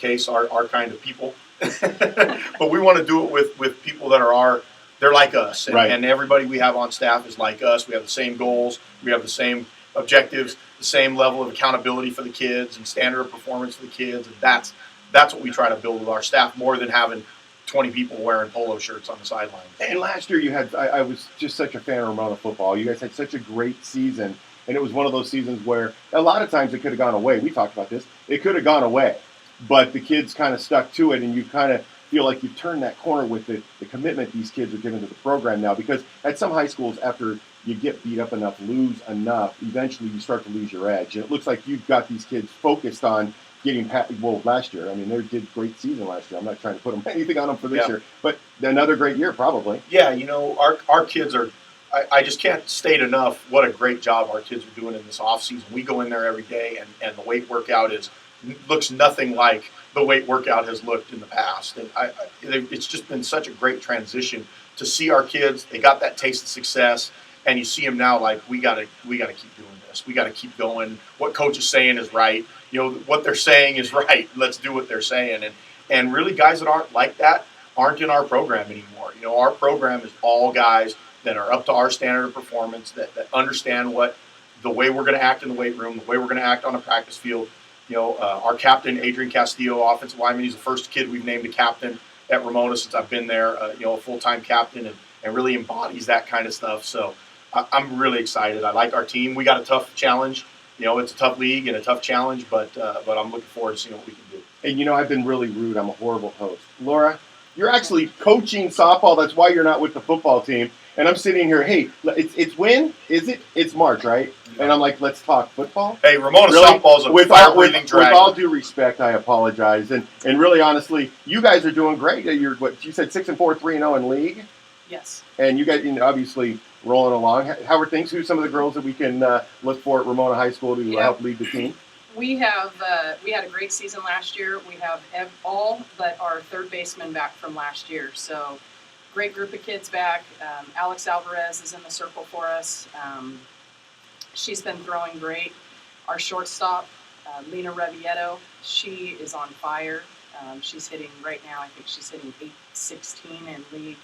case, our kind of people. But we want to do it with people that they're like us. And everybody we have on staff is like us. We have the same goals. We have the same objectives, the same level of accountability for the kids and standard of performance for the kids. And that's what we try to build with our staff, more than having 20 people wearing polo shirts on the sidelines. And last year you had, I was just such a fan of Ramona football. You guys had such a great season. And it was one of those seasons where a lot of times it could have gone away. We talked about this. It could have gone away. But the kids kind of stuck to it, and you kind of feel like you've turned that corner with the commitment these kids are giving to the program now. Because at some high schools, after you get beat up enough, lose enough, eventually you start to lose your edge. And it looks like you've got these kids focused on getting last year. I mean, they did great season last year. I'm not trying to put anything on them for this year. But another great year, probably. Yeah, our kids are – I just can't state enough what a great job our kids are doing in this offseason. We go in there every day, and the weight workout looks nothing like the weight workout has looked in the past. And it's just been such a great transition to see our kids. They got that taste of success, and you see them now like, we gotta keep doing this. We got to keep going. What coach is saying is right. What they're saying is right. Let's do what they're saying. And really, guys that aren't like that aren't in our program anymore. Our program is all guys that are up to our standard of performance, that understand the way we're going to act in the weight room, the way we're going to act on a practice field. Our captain, Adrian Castillo, offensive lineman, he's the first kid we've named a captain at Ramona since I've been there, a full-time captain, and really embodies that kind of stuff. So I'm really excited. I like our team. We got a tough challenge. It's a tough league and a tough challenge, but I'm looking forward to seeing what we can do. And, I've been really rude. I'm a horrible host. Laura, you're actually coaching softball. That's why you're not with the football team. And I'm sitting here, hey, it's when? Is it? It's March, right? Yeah. And I'm like, let's talk football? Hey, Ramona softball's a fire-breathing dragon. With all due respect, I apologize. And really, honestly, you guys are doing great. You're, you said 6-4, 3-0 in league? Yes. And you guys, obviously, rolling along. How are things? Who's some of the girls that we can look for at Ramona High School to help lead the team? We had a great season last year. We have all but our third baseman back from last year. So great group of kids back. Alex Alvarez is in the circle for us. She's been throwing great. Our shortstop, Lena Revietto, she is on fire. She's hitting right now, I think she's hitting .816 in league.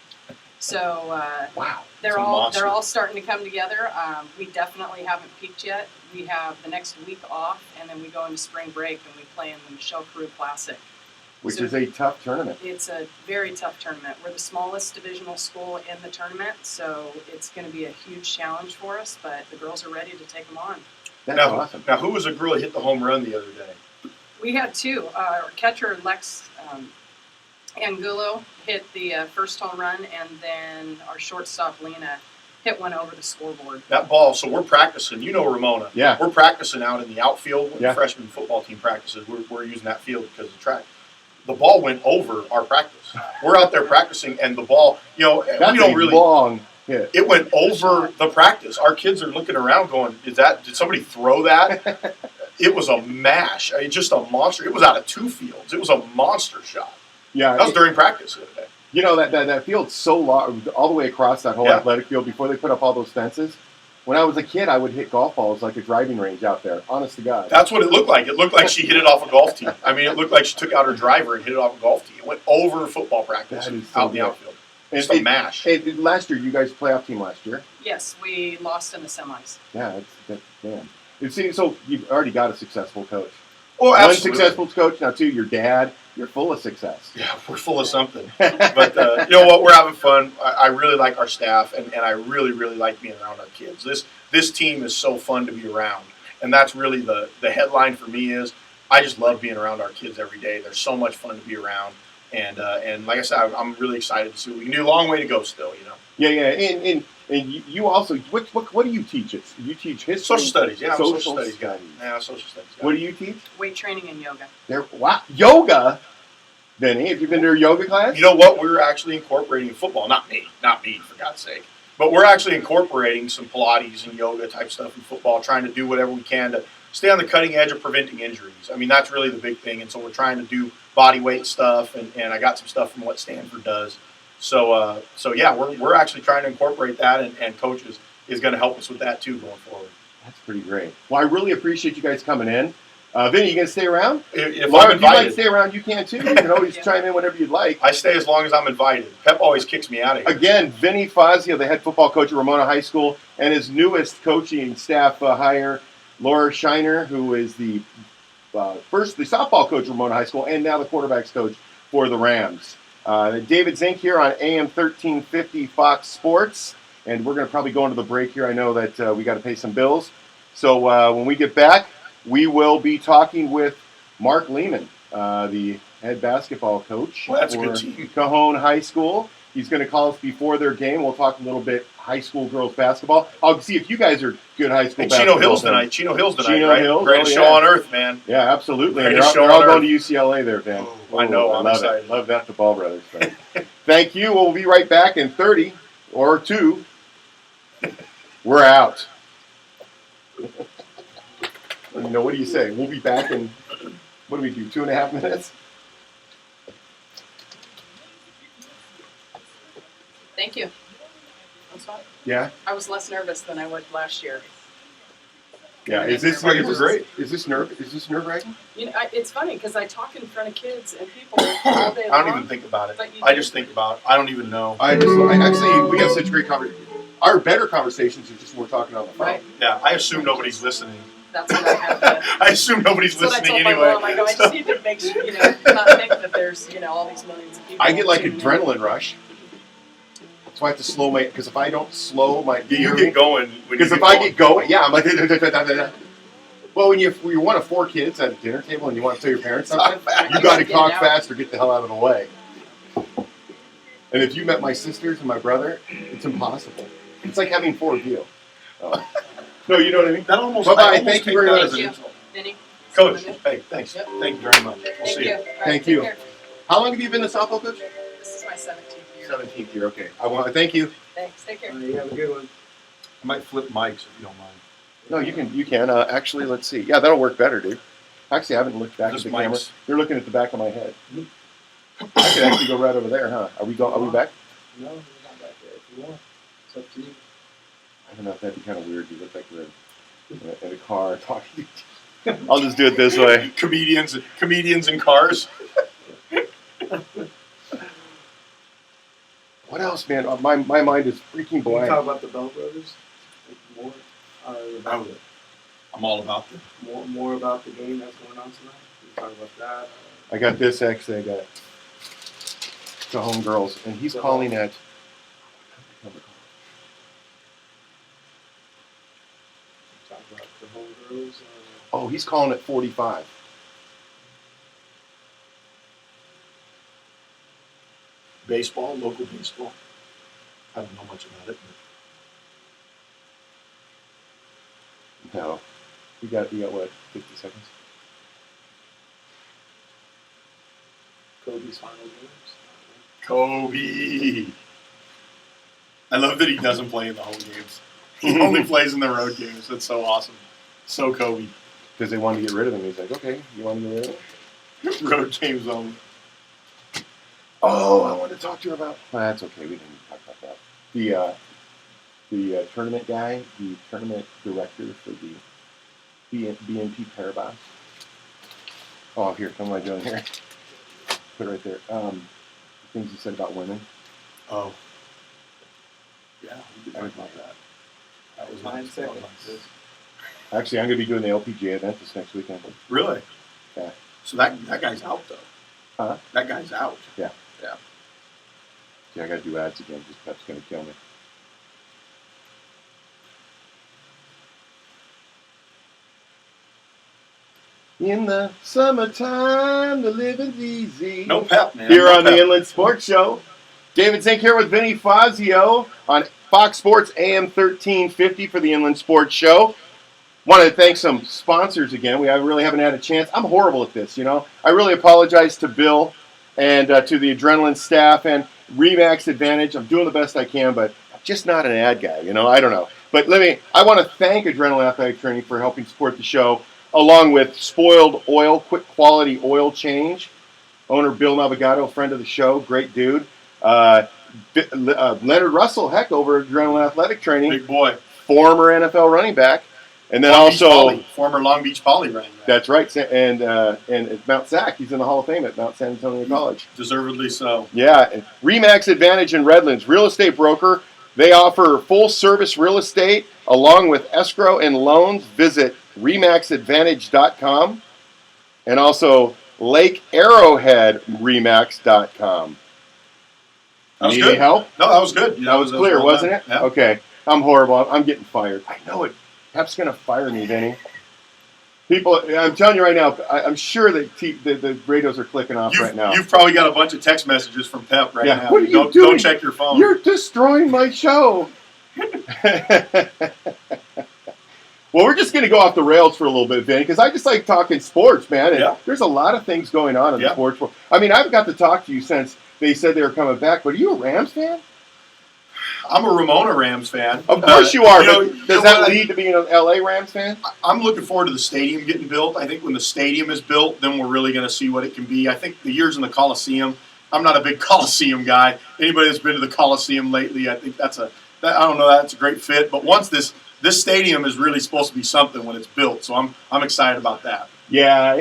So wow, they're all starting to come together. We definitely haven't peaked yet. We have the next week off, and then we go into spring break, and we play in the Michelle Carew Classic. Which is a tough tournament. It's a very tough tournament. We're the smallest divisional school in the tournament, so it's going to be a huge challenge for us, but the girls are ready to take them on. That's awesome. Now, who was the girl that hit the home run the other day? We had two. Our catcher, Lex Angulo, hit the first home run, and then our shortstop, Lena, hit one over the scoreboard. That ball, so we're practicing. Ramona. Yeah. We're practicing out in the outfield when the freshman football team practices. We're using that field because of the track. The ball went over our practice. We're out there practicing, and the ball, we don't really long hit. It went over the practice. Our kids are looking around going, did somebody throw that? It was a mash. Just a monster. It was out of two fields. It was a monster shot. Yeah. That was during practice the other day. That field's so long, all the way across that whole athletic field before they put up all those fences. When I was a kid, I would hit golf balls like a driving range out there, honest to God. That's what it looked like. It looked like she hit it off a golf tee. It looked like she took out her driver and hit it off a golf tee. It went over football practice out in the outfield. It's a mash. Last year, you guys playoff team last year? Yes, we lost in the semis. Yeah, damn. So you've already got a successful coach. Oh, absolutely. One successful coach, now two, your dad. You're full of success. Yeah, we're full of something. But you know what? We're having fun. I really like our staff, and I really, really like being around our kids. This team is so fun to be around, and that's really the headline for me is I just love being around our kids every day. They're so much fun to be around, and like I said, I'm really excited to see what we can do. Long way to go still, Yeah, and you also what do you teach? You teach history, social studies, social studies guy. Yeah, social studies guy. What do you teach? Weight training and yoga. Wow, yoga. Vinny, have you been to a yoga class? You know what? We're actually incorporating football. Not me, for God's sake. But we're actually incorporating some Pilates and yoga type stuff in football, trying to do whatever we can to stay on the cutting edge of preventing injuries. That's really the big thing. And so we're trying to do body weight stuff, and I got some stuff from what Stanford does. So yeah, we're actually trying to incorporate that, and coach is going to help us with that too going forward. That's pretty great. Well, I really appreciate you guys coming in. Vinny, you going to stay around? If Laura, I'm if you'd like to invited, stay around, you can too. You can always Yeah. chime in whenever you'd like. I stay as long as I'm invited. Pep always kicks me out of here. Again, Vinny Fazio, the head football coach at Ramona High School, and his newest coaching staff hire, Laura Shiner, who is the softball coach at Ramona High School, and now the quarterbacks coach for the Rams. David Zink here on AM 1350 Fox Sports, and we're going to probably go into the break here. I know that we got to pay some bills. So when we get back, we will be talking with Mark Lehman, the head basketball coach Well, that's a for good team. Cajon High School. He's going to call us before their game. We'll talk a little bit high school girls basketball. I'll see if you guys are good high school And basketball. Chino Hills tonight. Chino Hills tonight, Chino right? Hills, Greatest oh, show yeah. on earth, man. Yeah, absolutely. And Greatest they're show all on going to earth. UCLA there, Dan. Oh, I know. I I'm love excited. it. Love that, the Ball Brothers. So. Thank you. We'll be right back in 30 or 2. We're out. What do you say? We'll be back in, what do we do, 2.5 minutes? Thank you. That's fine. Yeah? I was less nervous than I was last year. Yeah. Is this Oh, you were great. Is this nerve-wracking? You know, it's funny because I talk in front of kids and people all day long. I don't even think about it. But you I do. just think about it. I don't even know. Actually, we have such great conversations. Our better conversations are just when we're talking on the phone. Right. Yeah, I assume nobody's listening. That's what I have to. I assume nobody's That's what I listening told anyway. my mom. I go, I just need to make sure, not think that there's, all these millions of people. I get like tuning in. adrenaline rush. So I have to slow because if I don't slow my... You get going. Because if I get going, yeah, I'm like... Well, when you're one of 4 kids at a dinner table and you want to tell your parents something, you got to Get talk out. fast or get the hell out of the way. And if you met my sisters and my brother, it's impossible. It's like having 4 of you. Oh. No, you know what I mean? That almost. Bye-bye. I almost Thank you take very that much. as an Thank you. insult. Vinny? Coach, Yep. hey, thanks. Yep. Thank you very much. We'll Thank see you. you. All right, Thank take you. care. How long have you been a softball coach? This is my 17th year. 17th year, okay. I want to thank you. Thanks. Take care. You have a good one. I might flip mics if you don't mind. No, you can. Actually, let's see. Yeah, that'll work better, dude. Actually, I haven't looked back at Just the camera. mics. You're looking at the back of my head. I could actually go right over there, huh? Are we back? No, you're not back there. If you want, it's up to you. I don't know if that'd be kind of weird. You look like we're in a car talking. I'll just do it this way. Comedians in cars. What else, man? My mind is freaking You blank. talk about the Bell Brothers, like more, about I'm all about them. more about the game that's going on tonight. You talk about that. I got this, actually. I got the home girls, and he's calling at. Talk about the home girls. Oh, he's calling at 45. Baseball, local baseball. I don't know much about it. No, you got what? 50 seconds. Kobe's final games. Kobe. I love that he doesn't play in the home games. He only plays in the road games. That's so awesome. So Kobe. Because they wanted to get rid of him. He's like, okay, you want to get rid of him? Road games only. Oh, I wanted to talk to you about. Oh, that's okay. We didn't talk about that. The tournament guy, the tournament director for the BNP Paribas. Oh, here, what am I doing here? Put it right there. The things you said about women. Oh. Yeah, we did talk about that. That was 9 nice. seconds. Actually, I'm going to be doing the LPGA event this next weekend. Really? Yeah. So that guy's out, though. Huh? That guy's out. Yeah, I got to do ads again because Pep's going to kill me. In the summertime, the living's easy. No Pep, man. Here No on Pep. the Inland Sports Show. David Zink here with Vinny Fazio on Fox Sports AM 1350 for the Inland Sports Show. Wanted to thank some sponsors again. We really haven't had a chance. I'm horrible at this, I really apologize to Bill and to the Adrenaline staff and Remax Advantage. I'm doing the best I can, but I'm just not an ad guy, I don't know. But I want to thank Adrenaline Athletic Training for helping support the show, along with Spoiled Oil, quick quality oil change. Owner Bill Navigato, friend of the show, great dude. Leonard Russell, over at Adrenaline Athletic Training. Big boy. Former NFL running back. And then Long Beach also, Poly, former Long Beach Poly running back. that's right, and at Mount Sac, he's in the Hall of Fame at Mount San Antonio College. Deservedly so. Yeah, Remax Advantage in Redlands, real estate broker. They offer full-service real estate along with escrow and loans. Visit remaxadvantage.com and also LakeArrowheadRemax.com. That was Need good. any help? No, that was good. That was clear, well wasn't done. it? Yeah. Okay. I'm horrible. I'm getting fired. I know it. Pep's going to fire me, Vinny. People, I'm telling you right now, I'm sure that the radios are clicking off right now. You've probably got a bunch of text messages from Pep right now. What are you don't, doing? Don't check your phone. You're destroying my show. Well, we're just going to go off the rails for a little bit, Vinny, because I just like talking sports, man. And there's a lot of things going on in the sports world. I mean, I've got to talk to you since they said they were coming back, but are you a Rams fan? I'm a Ramona Rams fan. Of course you are, but does that what? lead to being an LA Rams fan? I'm looking forward to the stadium getting built. I think when the stadium is built, then we're really going to see what it can be. I think the years in the Coliseum, I'm not a big Coliseum guy. Anybody that's been to the Coliseum lately, I think that's a great fit. But once this stadium is really supposed to be something when it's built, so I'm excited about that. Yes,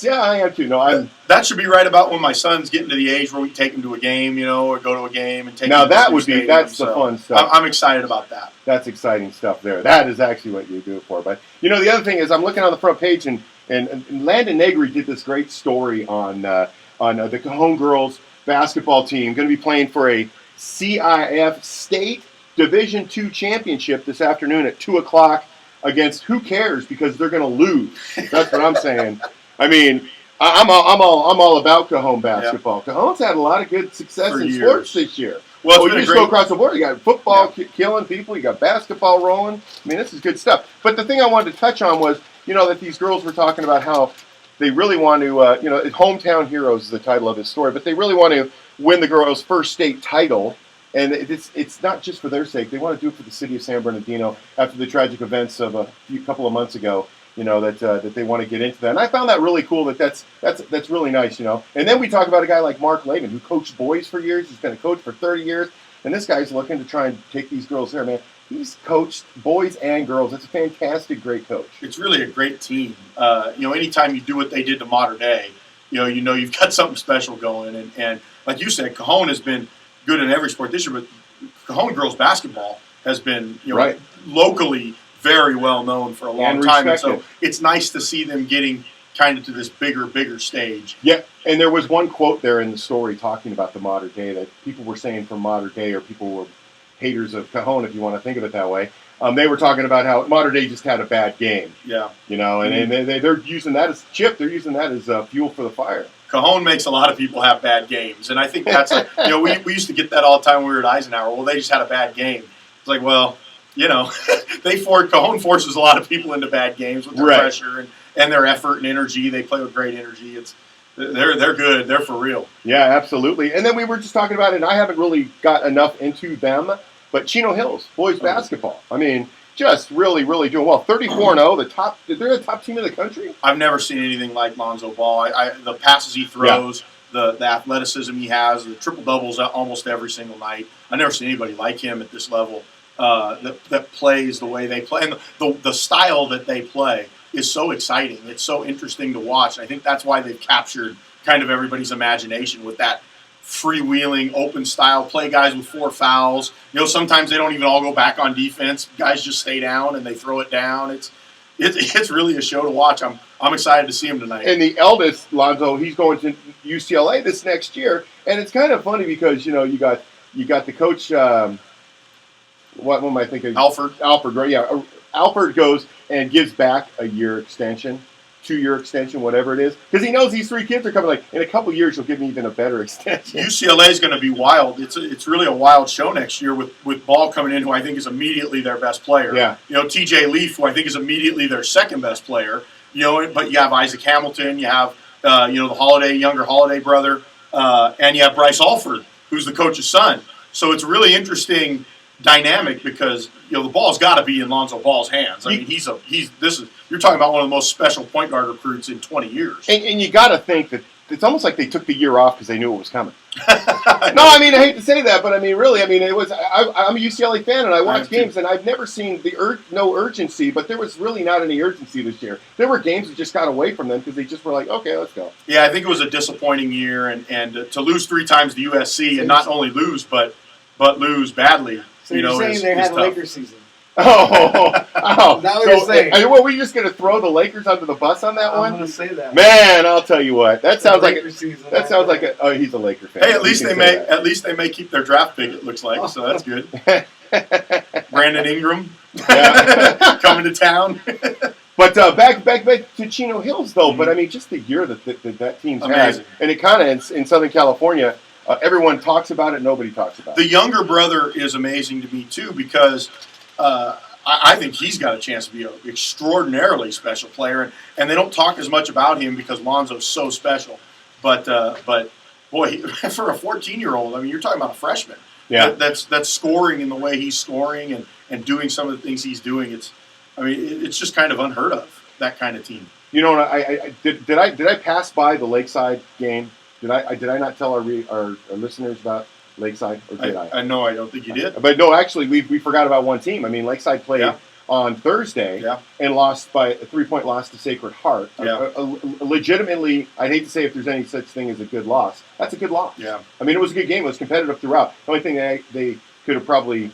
I am too. No, that should be right about when my son's getting to the age where we take him to a game, or go to a game and take him now to that's the fun stuff. I'm excited about that. That's exciting stuff there. That is actually what you do it for. But the other thing is, I'm looking on the front page, and Landon Negri did this great story on the Cajon girls basketball team going to be playing for a CIF State Division II championship this afternoon at 2:00 against who cares, because they're going to lose. That's what I'm saying. I mean, I'm all about Cajon basketball. Yeah. Cajon's had a lot of good success in sports this year. Well, you just go across the board. You got football killing people. You got basketball rolling. I mean, this is good stuff. But the thing I wanted to touch on was, that these girls were talking about how they really want to, Hometown Heroes is the title of this story, but they really want to win the girls' first state title. And it's not just for their sake. They want to do it for the city of San Bernardino after the tragic events of a couple of months ago. That they want to get into that. And I found that really cool. That's really nice. And then we talk about a guy like Mark Lehman, who coached boys for years. He's been a coach for 30 years, and this guy's looking to try and take these girls there. Man, he's coached boys and girls. It's a fantastic, great coach. It's really a great team. Anytime you do what they did to Modern Day, you've got something special going. And like you said, Cajon has been good in every sport this year, but Cajon girls basketball has been, locally very well known for a long time. And so it's nice to see them getting kind of to this bigger stage. Yeah, and there was one quote there in the story talking about the Modern Day that people were saying from Modern Day, or people were haters of Cajon, if you want to think of it that way. They were talking about how Modern Day just had a bad game. Yeah. And they're using that as chip. They're using that as fuel for the fire. Cajon makes a lot of people have bad games, and I think that's we used to get that all the time when we were at Eisenhower. Well, they just had a bad game. It's like, well, Cajon forces a lot of people into bad games with their pressure and their effort and energy. They play with great energy. They're good. They're for real. Yeah, absolutely. And then we were just talking about it, and I haven't really got enough into them, but Chino Hills boys basketball. I mean, just really, really doing well. 34-0, they're the top team in the country. I've never seen anything like Lonzo Ball. The passes he throws, the athleticism he has, the triple doubles almost every single night. I've never seen anybody like him at this level that plays the way they play, and the style that they play is so exciting. It's so interesting to watch. And I think that's why they've captured kind of everybody's imagination with that freewheeling, open style, play guys with 4 fouls. Sometimes they don't even all go back on defense. Guys just stay down and they throw it down. It's really a show to watch. I'm excited to see him tonight. And the eldest, Lonzo, he's going to UCLA this next year. And it's kind of funny because, you got the coach, what am I thinking? Alford, right? Yeah. Alford goes and gives back a year extension, 2-year extension, whatever it is, because he knows these 3 kids are coming. Like, in a couple years, you'll give me even a better extension. UCLA is going to be wild. It's really a wild show next year with Ball coming in, who I think is immediately their best player. Yeah. TJ Leaf, who I think is immediately their second best player. But you have Isaac Hamilton, you have the younger Holiday brother, and you have Bryce Alford, who's the coach's son. So it's a really interesting dynamic because the ball's got to be in Lonzo Ball's hands. I mean, you're talking about one of the most special point guard recruits in 20 years. And you got to think that it's almost like they took the year off because they knew it was coming. No, I mean, I hate to say that, but I mean, really, I mean, it was. I'm a UCLA fan, and I watch games, and I've never seen no urgency, but there was really not any urgency this year. There were games that just got away from them because they just were like, okay, let's go. Yeah, I think it was a disappointing year, and to lose 3 times to USC, and not only lose, but lose badly. So you're saying they had a Lakers season? Oh. Is that what you're saying? Were we just going to throw the Lakers under the bus on that one? I'm going to say that. Man, I'll tell you what. That sounds like a he's a Laker fan. Hey, at least they may keep their draft pick. It looks like, so that's good. Brandon Ingram, coming to town. But back to Chino Hills though. But I mean, just the year that team's amazing, had, and it kind of in Southern California. Everyone talks about it. Nobody talks about it. The younger brother is amazing to me too because I think he's got a chance to be an extraordinarily special player, and they don't talk as much about him because Lonzo's so special. But boy, for a 14-year-old, I mean, you're talking about a freshman. Yeah, that's scoring in the way he's scoring and doing some of the things he's doing. It's just kind of unheard of, that kind of team. You know, did I pass by the Lakeside game? Did I not tell our listeners about Lakeside, or did I? No, I don't think you did. But no, actually, we forgot about one team. I mean, Lakeside played on Thursday and lost by a 3-point loss to Sacred Heart. Yeah. Legitimately, I'd hate to say if there's any such thing as a good loss. That's a good loss. Yeah. I mean, it was a good game. It was competitive throughout. The only thing they could have probably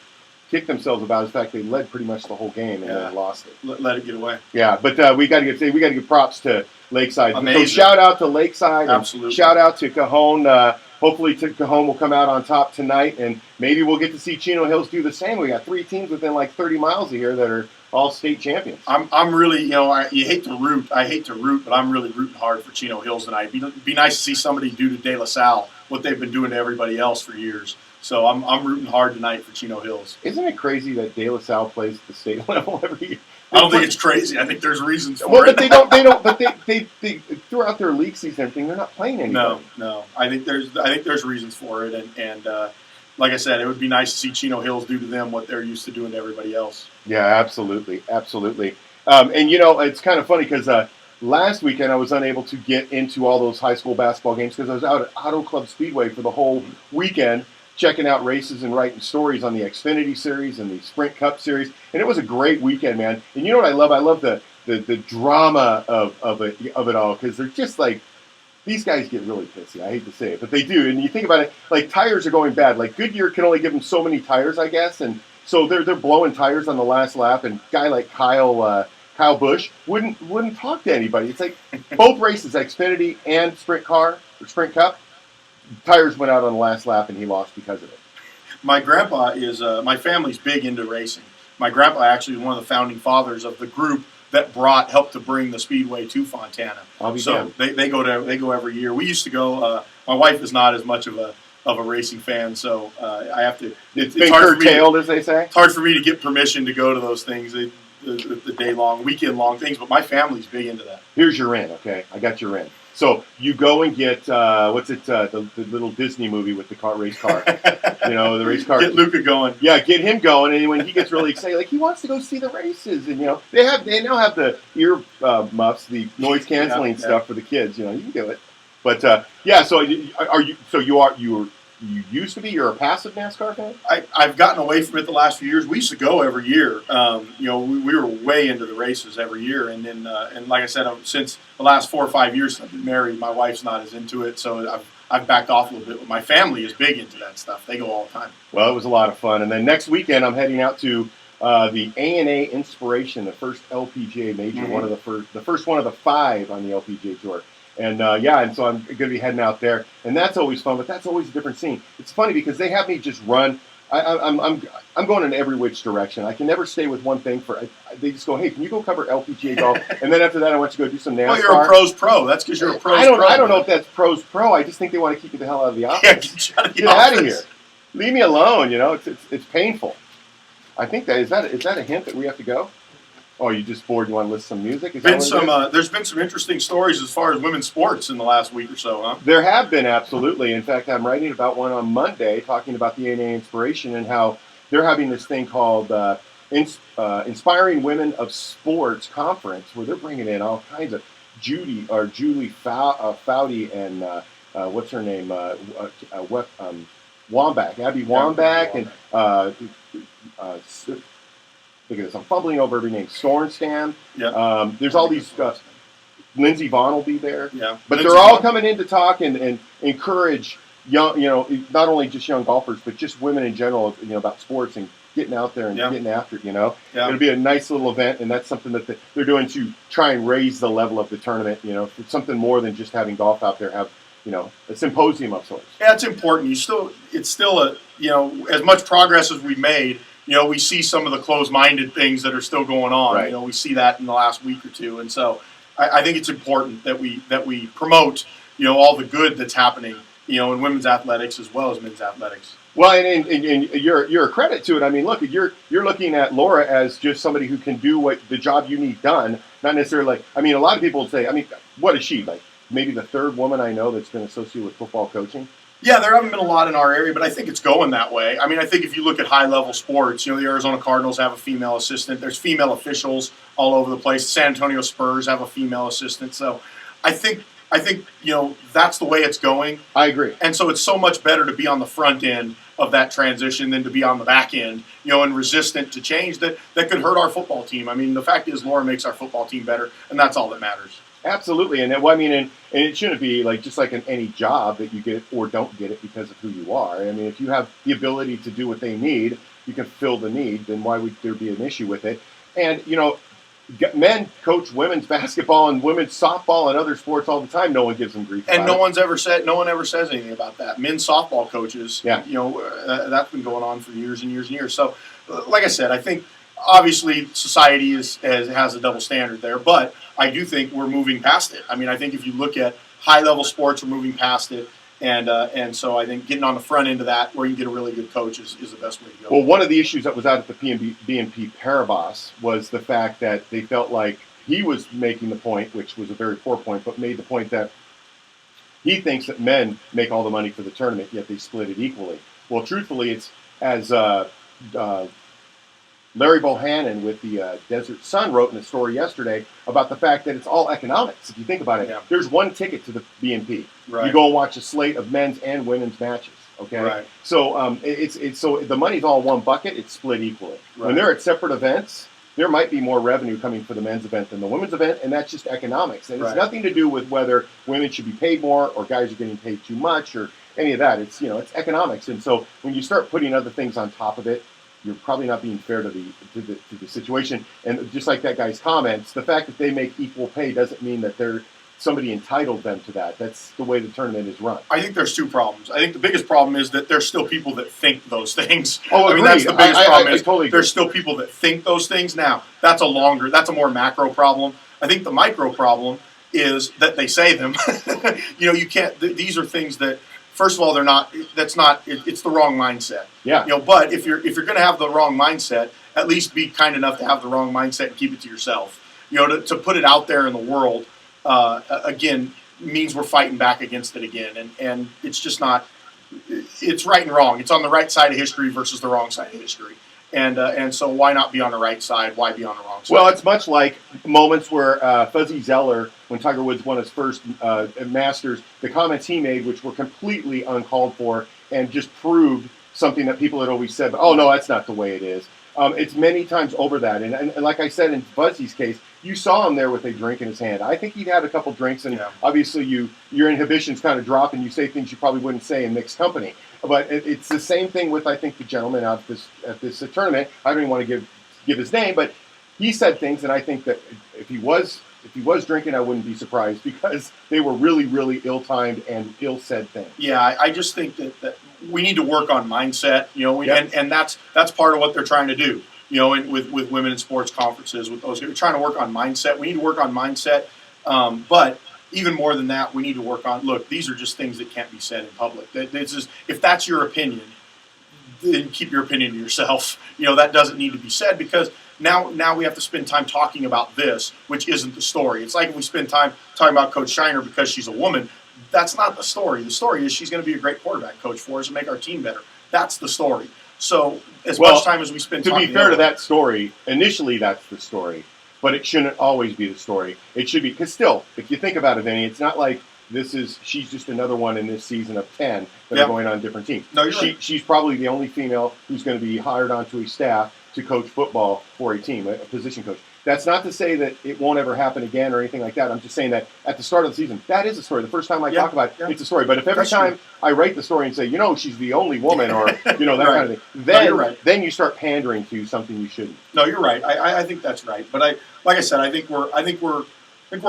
kicked themselves about is the fact they led pretty much the whole game and then lost it. Let it get away. Yeah, but we got to give props to Lakeside. Amazing. So shout out to Lakeside. Absolutely. And shout out to Cajon. Hopefully Cajon will come out on top tonight, and maybe we'll get to see Chino Hills do the same. We got 3 teams within like 30 miles of here that are all state champions. I'm really, I hate to root, but I'm really rooting hard for Chino Hills tonight. Be nice to see somebody do to De La Salle what they've been doing to everybody else for years. So I'm rooting hard tonight for Chino Hills. Isn't it crazy that De La Salle plays at the state level every year? I don't think it's crazy. I think there's reasons for it. Well, but they don't. But they throughout their league season and everything, they're not playing anybody. No. I think there's reasons for it, and like I said, it would be nice to see Chino Hills do to them what they're used to doing to everybody else. Yeah, absolutely. And it's kind of funny because last weekend I was unable to get into all those high school basketball games because I was out at Auto Club Speedway for the whole weekend, checking out races and writing stories on the Xfinity Series and the Sprint Cup Series, and it was a great weekend, man. And you know what I love? I love the drama of it all because they're just like, these guys get really pissy. I hate to say it, but they do. And you think about it, like tires are going bad. Like Goodyear can only give them so many tires, I guess, and so they're blowing tires on the last lap. And a guy like Kyle Busch wouldn't talk to anybody. It's like both races, Xfinity and Sprint Cup. Tires went out on the last lap, and he lost because of it. My grandpa is my family's big into racing. My grandpa actually was one of the founding fathers of the group that helped to bring the Speedway to Fontana. So they go every year. We used to go. My wife is not as much of a racing fan, so I have to. It's hard curtailed, as they say. It's hard for me to get permission to go to those things, the day-long, weekend-long things. But my family's big into that. Here's your in, okay? I got your in. So you go and get the little Disney movie with the race car, the race car. Get Luca going. Yeah, get him going, and when he gets really excited, like he wants to go see the races, and they now have the ear muffs, the noise canceling stuff for the kids. You can do it, but So you used to be? You're a passive NASCAR fan? I've gotten away from it the last few years. We used to go every year. We were way into the races every year, and then and like I said, since the last 4 or 5 years I've been married, my wife's not as into it, so I've backed off a little bit. But my family is big into that stuff. They go all the time. Well, it was a lot of fun, and then next weekend I'm heading out to the A&A Inspiration, the first LPGA major, Mm-hmm. the first one of the 5 on the LPGA tour. And and so I'm going to be heading out there, and that's always fun. But that's always a different scene. It's funny because they have me just run. I'm going in every which direction. I can never stay with one thing they just go, hey, can you go cover LPGA golf? And then after that, I want you to go do some NASCAR. Well, you're a pros pro. That's because you're a pros pro. I don't know if that's pros pro. I just think they want to keep you the hell out of the office. Yeah, get out of here. Leave me alone. It's painful. I think is that a hint that we have to go? Oh, you just bored? You want to listen to some music? There's been some interesting stories as far as women's sports in the last week or so, huh? There have been, absolutely. In fact, I'm writing about one on Monday, talking about the A&A Inspiration and how they're having this thing called Inspiring Women of Sports Conference, where they're bringing in all kinds of Julie Foudy and what's her name? Wambach, Abby Wambach, and look at this. I'm fumbling over every name. Sorenstam. Yeah. There's all these. Lindsey Vaughn will be there. Yeah. But Lindsey they're all Vonn. coming in to talk and encourage young, not only just young golfers, but just women in general, about sports and getting out there and getting after it. Yeah. It'll be a nice little event, and that's something that they're doing to try and raise the level of the tournament. It's something more than just having golf out there. Have a symposium of sorts. Yeah, it's important. It's still as much progress as we've made. We see some of the closed-minded things that are still going on. Right. We see that in the last week or two, and so I think it's important that we promote all the good that's happening in women's athletics as well as men's athletics. Well, and you're a credit to it. I mean, look, you're looking at Laura as just somebody who can do what the job you need done, not necessarily a lot of people say, what is she like? Maybe the third woman I know that's been associated with football coaching. Yeah, there haven't been a lot in our area, but I think it's going that way. I think if you look at high-level sports, the Arizona Cardinals have a female assistant. There's female officials all over the place. The San Antonio Spurs have a female assistant. So I think that's the way it's going. I agree. And so it's so much better to be on the front end of that transition than to be on the back end, and resistant to change that could hurt our football team. The fact is Laura makes our football team better, and that's all that matters. Absolutely, and it shouldn't be just like in any job that you get or don't get it because of who you are. If you have the ability to do what they need, you can fill the need. Then why would there be an issue with it? And men coach women's basketball and women's softball and other sports all the time. No one gives them grief. And no one ever says anything about that. Men's softball coaches, that's been going on for years and years and years. So, like I said, I think obviously society has a double standard there, but I do think we're moving past it. I think if you look at high-level sports, we're moving past it. And so I think getting on the front end of that where you get a really good coach is the best way to go. Well, one of the issues that was out at the BNP Paribas was the fact that they felt like he was making the point, which was a very poor point, but made the point that he thinks that men make all the money for the tournament, yet they split it equally. Well, truthfully, it's as Larry Bohannon with the Desert Sun wrote in a story yesterday about the fact that it's all economics. If you think about it, There's one ticket to the BNP. Right. You go and watch a slate of men's and women's matches. Okay, right. So it's so the money's all one bucket. It's split equally. Right. When they're at separate events, there might be more revenue coming for the men's event than the women's event, and that's just economics. And it's nothing to do with whether women should be paid more or guys are getting paid too much or any of that. It's it's economics. And so when you start putting other things on top of it, you're probably not being fair to the situation. And just like that guy's comments, the fact that they make equal pay doesn't mean that somebody entitled them to that. That's the way the tournament is run. I think there's two problems. I think the biggest problem is that there's still people that think those things. Oh, agreed. That's the biggest problem. I totally agree. There's still people that think those things. Now, that's a more macro problem. I think the micro problem is that they say them. You can't. These are things that, first of all, they're not. That's not. It's the wrong mindset. Yeah. But if you're going to have the wrong mindset, at least be kind enough to have the wrong mindset and keep it to yourself. To put it out there in the world. Again, means we're fighting back against it again, and it's just not. It's right and wrong. It's on the right side of history versus the wrong side of history, and so why not be on the right side? Why be on the wrong side? Well, it's much like moments where Fuzzy Zeller, when Tiger Woods won his first Masters, the comments he made, which were completely uncalled for, and just proved something that people had always said. Oh no, that's not the way it is. It's many times over that, and like I said in Fuzzy's case. You saw him there with a drink in his hand. I think he'd had a couple drinks, and obviously your inhibitions kind of drop, and you say things you probably wouldn't say in mixed company. But it's the same thing with, I think, the gentleman out at this tournament. I don't even want to give his name, but he said things, and I think that if he was drinking, I wouldn't be surprised because they were really, really ill-timed and ill-said things. Yeah, I just think that we need to work on mindset, and that's part of what they're trying to do. With women in sports conferences, with those, we're trying to work on mindset. We need to work on mindset, but even more than that, we need to work on. Look, these are just things that can't be said in public. If that's your opinion, then keep your opinion to yourself. That doesn't need to be said because now we have to spend time talking about this, which isn't the story. It's like if we spend time talking about Coach Shiner because she's a woman. That's not the story. The story is she's going to be a great quarterback coach for us and make our team better. That's the story. So much time as we spend to talking be fair to that story, initially that's the story. but it shouldn't always be the story. It should be, because still, if you think about it, Vinny, it's not like she's just another one in this season of 10 that are going on different teams. No, you're right. She's probably the only female who's going to be hired onto a staff to coach football for a team, a position coach. That's not to say that it won't ever happen again or anything like that. I'm just saying that at the start of the season, that is a story. The first time I talk about it, it's a story. But if every time I write the story and say, she's the only woman, or that kind of thing, then then you start pandering to something you shouldn't. No, you're right. I think that's right. But like I said, I think we're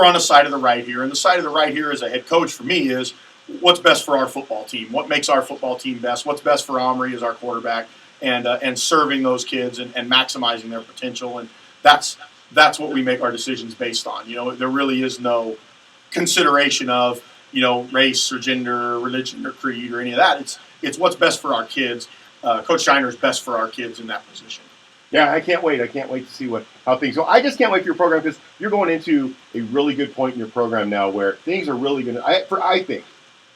on the side of the right here. And the side of the right here as a head coach for me is what's best for our football team. What makes our football team best? What's best for Omri as our quarterback, and serving those kids and maximizing their potential. And that's what we make our decisions based on. There really is no consideration of, race or gender or religion or creed or any of that. It's what's best for our kids. Coach Shiner is best for our kids in that position. Yeah, I can't wait. I can't wait to see how things go. I just can't wait for your program, because you're going into a really good point in your program now where things are really going to, I think,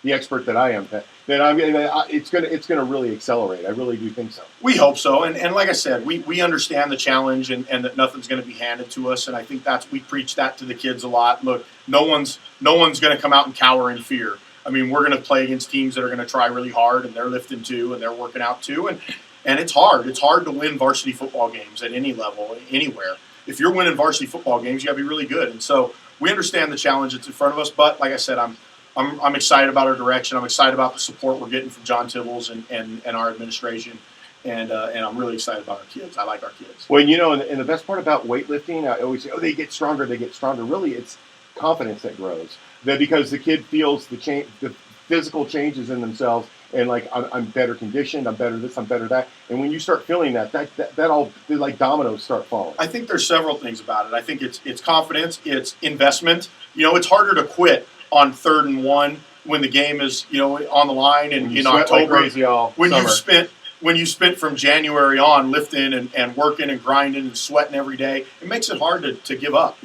the expert that I am, it's going to really accelerate. I really do think so. We hope so. And like I said, we understand the challenge and that nothing's going to be handed to us. And I think we preach that to the kids a lot. Look, no one's going to come out and cower in fear. I mean, we're going to play against teams that are going to try really hard, and they're lifting too, and they're working out too. And it's hard. It's hard to win varsity football games at any level, anywhere. If you're winning varsity football games, you got to be really good. And so we understand the challenge that's in front of us. But like I said, I'm excited about our direction. I'm excited about the support we're getting from John Tibbles and our administration. And I'm really excited about our kids. I like our kids. Well, and the best part about weightlifting, I always say, they get stronger, they get stronger. Really, it's confidence that grows. Because the kid feels the physical changes in themselves, and like, I'm better conditioned, I'm better this, I'm better that. And when you start feeling that all, like dominoes start falling. I think there's several things about it. I think it's confidence, it's investment. It's harder to quit on 3rd and 1 when the game is on the line and in October. Like crazy all summer. When you spent from January on lifting and working and grinding and sweating every day, it makes it hard to give up.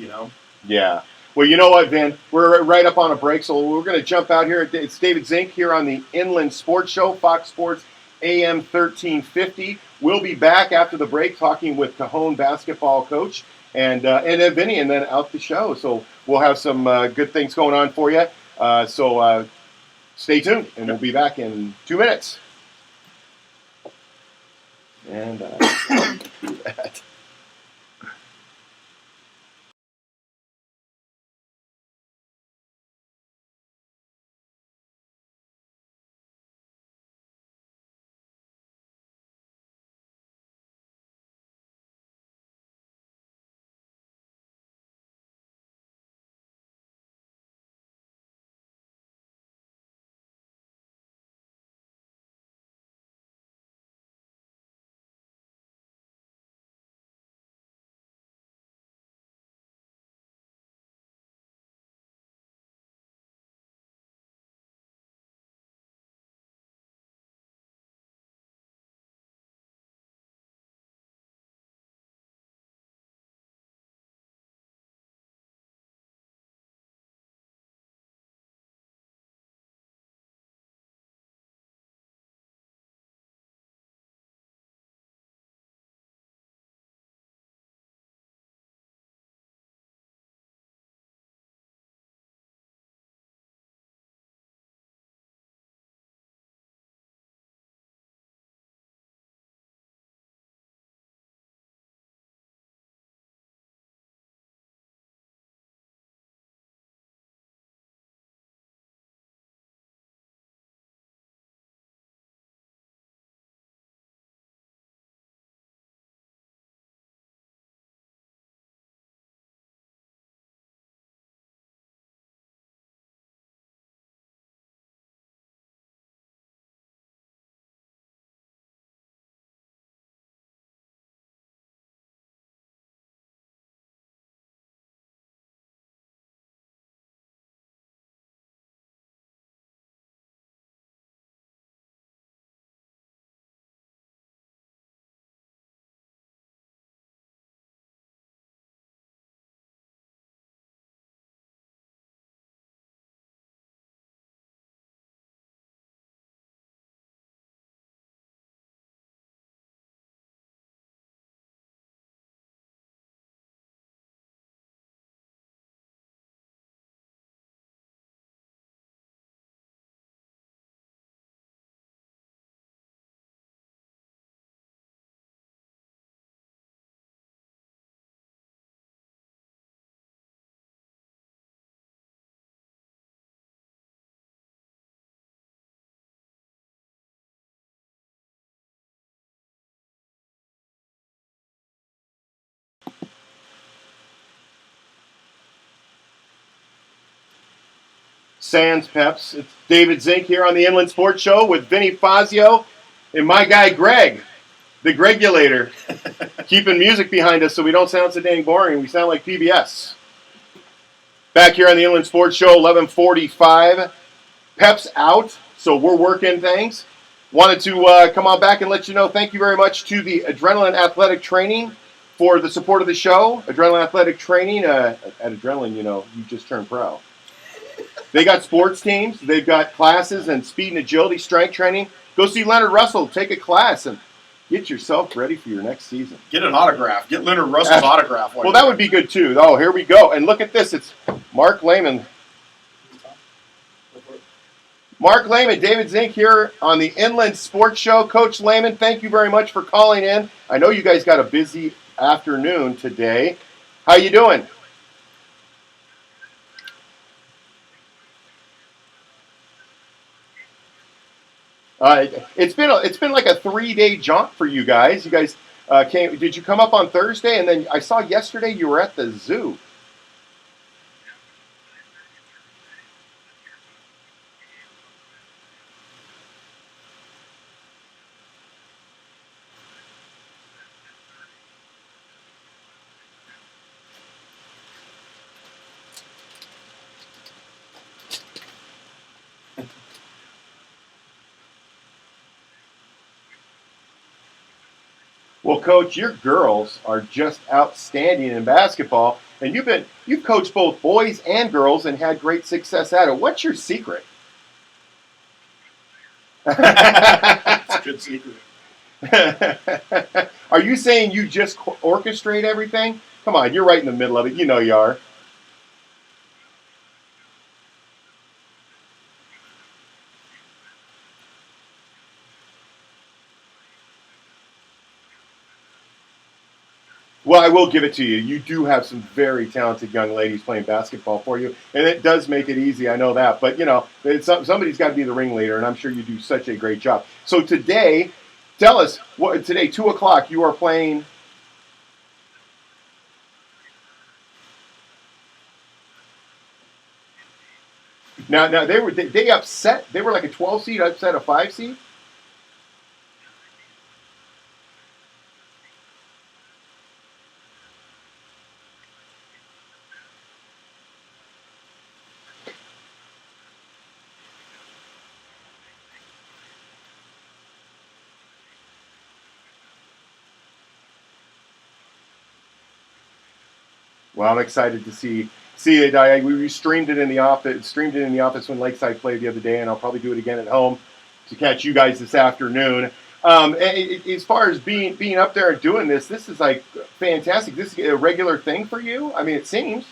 Yeah. Well, you know what, Vin? We're right up on a break, so we're going to jump out here. It's David Zink here on the Inland Sports Show, Fox Sports AM 1350. We'll be back after the break talking with Cajon basketball coach and then Vinny, and then out the show. So we'll have some good things going on for you. So stay tuned, and we'll be back in 2 minutes. And do that. sans Peps. It's David Zink here on the Inland Sports Show with Vinny Fazio and my guy Greg, the Gregulator, keeping music behind us so we don't sound so dang boring. We sound like PBS. Back here on the Inland Sports Show, 11:45. Pep's out, so we're working things. Wanted to come on back and let you know thank you very much to the Adrenaline Athletic Training for the support of the show. Adrenaline Athletic Training, at Adrenaline, you just turned pro. They got sports teams. They've got classes and speed and agility, strength training. Go see Leonard Russell. Take a class and get yourself ready for your next season. Get an autograph. Get Leonard Russell's autograph. Well, that would be good, too. Oh, here we go. And look at this. It's Mark Lehman. Mark Lehman, David Zink here on the Inland Sports Show. Coach Lehman, thank you very much for calling in. I know you guys got a busy afternoon today. How you doing? It's been like a 3-day jaunt for you guys. You guys came. Did you come up on Thursday? And then I saw yesterday you were at the zoo. Well, Coach, your girls are just outstanding in basketball, and you've coached both boys and girls and had great success at it. What's your secret? It's a good secret. Are you saying you just orchestrate everything? Come on, you're right in the middle of it. You know you are. Well, I will give it to you. You do have some very talented young ladies playing basketball for you, and it does make it easy. I know that. But, somebody's got to be the ringleader, and I'm sure you do such a great job. So today, tell us, today, 2 o'clock, you are playing. Now they upset. They were like a 12 seed, upset a 5 seed. Well, I'm excited to see it. We streamed it in the office when Lakeside played the other day, and I'll probably do it again at home to catch you guys this afternoon. As far as being up there and doing this is like fantastic. This is a regular thing for you. I mean, it seems.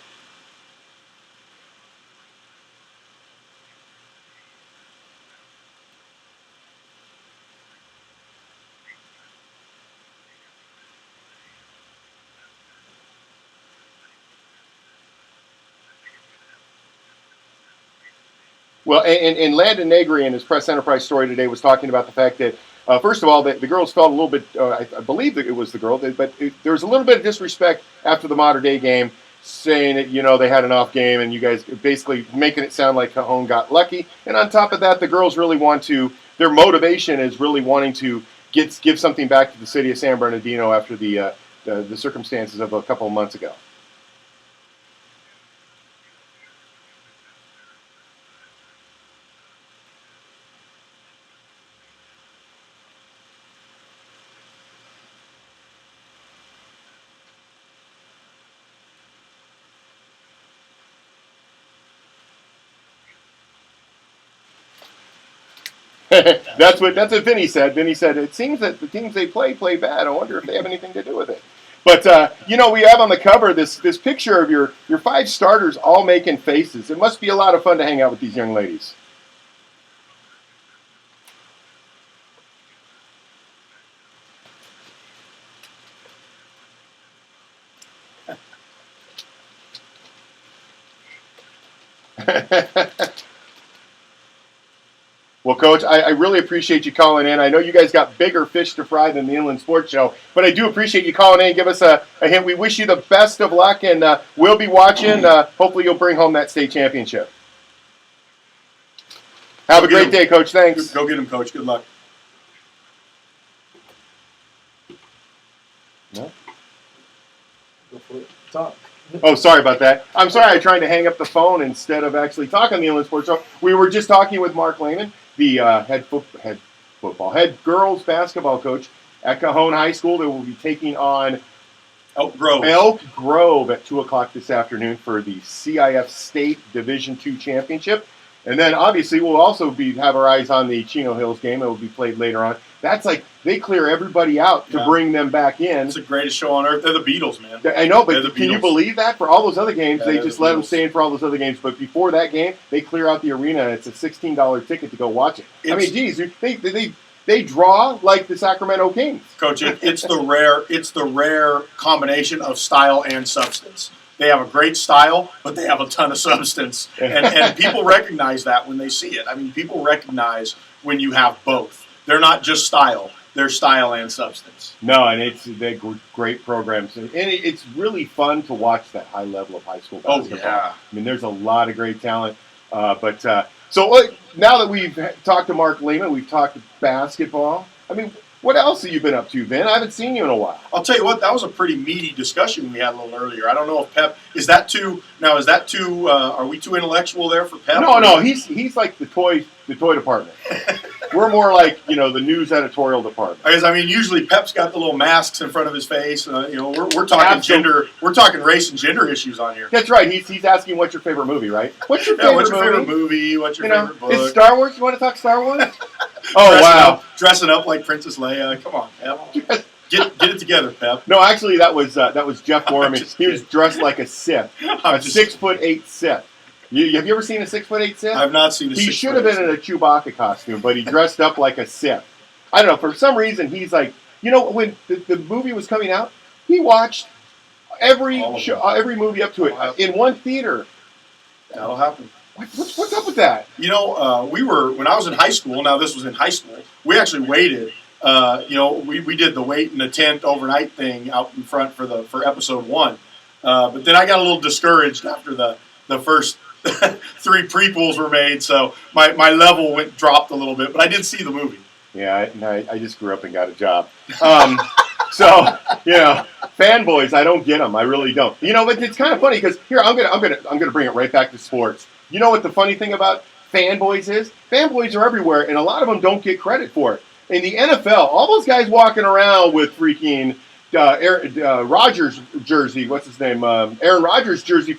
Well, and Landon Negri in his press enterprise story today was talking about the fact that, first of all, that the girls felt a little bit, I believe that it was the girl, but there was a little bit of disrespect after the Mater Dei game, saying that, they had an off game, and you guys basically making it sound like Cajon got lucky. And on top of that, the girls really their motivation is really wanting to give something back to the city of San Bernardino after the circumstances of a couple of months ago. That's what Vinny said. Vinny said, it seems that the teams they play bad. I wonder if they have anything to do with it. But, we have on the cover this picture of your 5 starters all making faces. It must be a lot of fun to hang out with these young ladies. Well, Coach, I really appreciate you calling in. I know you guys got bigger fish to fry than the Inland Sports Show, but I do appreciate you calling in. Give us a hint. We wish you the best of luck, and we'll be watching. Hopefully you'll bring home that state championship. Have a great day, Coach. Thanks. Go get him, Coach. Good luck. No? Go for it. Talk. Oh, sorry about that. I'm sorry I tried to hang up the phone instead of actually talking on the Inland Sports Show. We were just talking with Mark Lehman, the head girls basketball coach at Cajon High School. They will be taking on Elk Grove at 2 o'clock this afternoon for the CIF State Division II Championship. And then, obviously, we'll also have our eyes on the Chino Hills game. It will be played later on. That's like they clear everybody out to bring them back in. It's the greatest show on earth. They're the Beatles, man. I know, but can you believe that? For all those other games, they just let them Beatles. stay in for all those other games. But before that game, they clear out the arena. It's a $16 ticket to go watch it. I mean, geez, they draw like the Sacramento Kings. Coach, it's the rare combination of style and substance. They have a great style, but they have a ton of substance. And people recognize that when they see it. I mean, people recognize when you have both. They're not just style. They're style and substance. No, and they're great programs. And it's really fun to watch that high level of high school basketball. Oh, yeah. I mean, there's a lot of great talent. So now that we've talked to Mark Lehman, we've talked basketball. I mean, what else have you been up to, Vin? I haven't seen you in a while. I'll tell you what, that was a pretty meaty discussion we had a little earlier. I don't know if Pep are we too intellectual there for Pep? No, he's like the toy department. We're more like, the news editorial department. Because, I mean, usually Pep's got the little masks in front of his face. We're talking gender. We're talking race and gender issues on here. That's right. He's asking what's your favorite movie, right? What's your favorite movie? What's your favorite book? Is Star Wars? You want to talk Star Wars? Dressing up like Princess Leia. Come on, Pep. Get it together, Pep. No, actually, that was Jeff Gorman. He was dressed like a Sith, a 6'8" Sith. Have you ever seen a 6'8" Sith? I've not seen a 6'8" He should have been in a Chewbacca costume, but he dressed up like a Sith. I don't know. For some reason, he's like, when the movie was coming out, he watched every movie up to it in one theater. That'll happen. What's up with that? When I was in high school. Now this was in high school. We actually waited. We did the wait in the tent overnight thing out in front for episode 1. But then I got a little discouraged after the first 3 prequels were made, so my level dropped a little bit. But I did see the movie. Yeah, I just grew up and got a job. Fanboys, I don't get them. I really don't. But it's kind of funny because here I'm gonna bring it right back to sports. You know what the funny thing about fanboys is? Fanboys are everywhere, and a lot of them don't get credit for it. In the NFL, all those guys walking around with freaking Rodgers jersey, what's his name? Aaron Rodgers jersey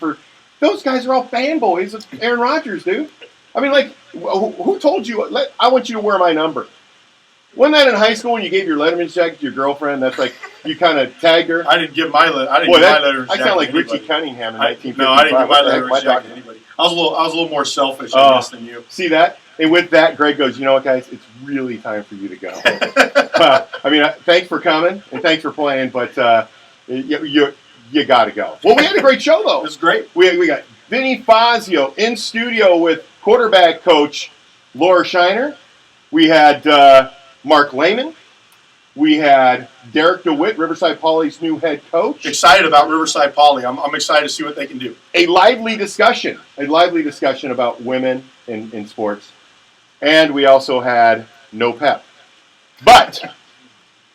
those guys are all fanboys of Aaron Rodgers, dude. I mean, like, who told you? I want you to wear my number. Wasn't that in high school when you gave your Letterman's jacket to your girlfriend? That's like you kind of tagged her. I didn't give my Letterman's jacket. I sound like Richie Cunningham in 1955. No, I didn't give my Letterman's jacket to anybody. I was a little more selfish, I guess, than you. See that? And with that, Greg goes, you know what, guys? It's really time for you to go. Thanks for coming and thanks for playing, but you got to go. Well, we had a great show, though. It was great. We got Vinny Fazio in studio with quarterback coach Laura Shiner. We had Mark Lehman. We had Derek DeWitt, Riverside Poly's new head coach. Excited about Riverside Poly. I'm excited to see what they can do. A lively discussion about women in sports. And we also had no Pep. But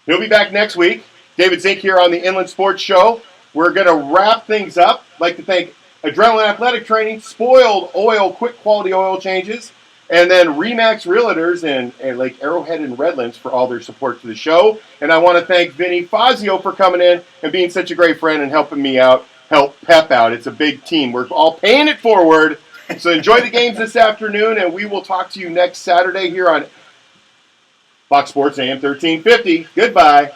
he'll be back next week. David Zink here on the Inland Sports Show. We're going to wrap things up. I'd like to thank Adrenaline Athletic Training, Spoiled Oil, quick quality oil changes, and then Remax Realtors and Lake Arrowhead and Redlands for all their support to the show. And I want to thank Vinny Fazio for coming in and being such a great friend and helping me out, help Pep out. It's a big team. We're all paying it forward. So enjoy the games this afternoon, and we will talk to you next Saturday here on Fox Sports AM 1350. Goodbye.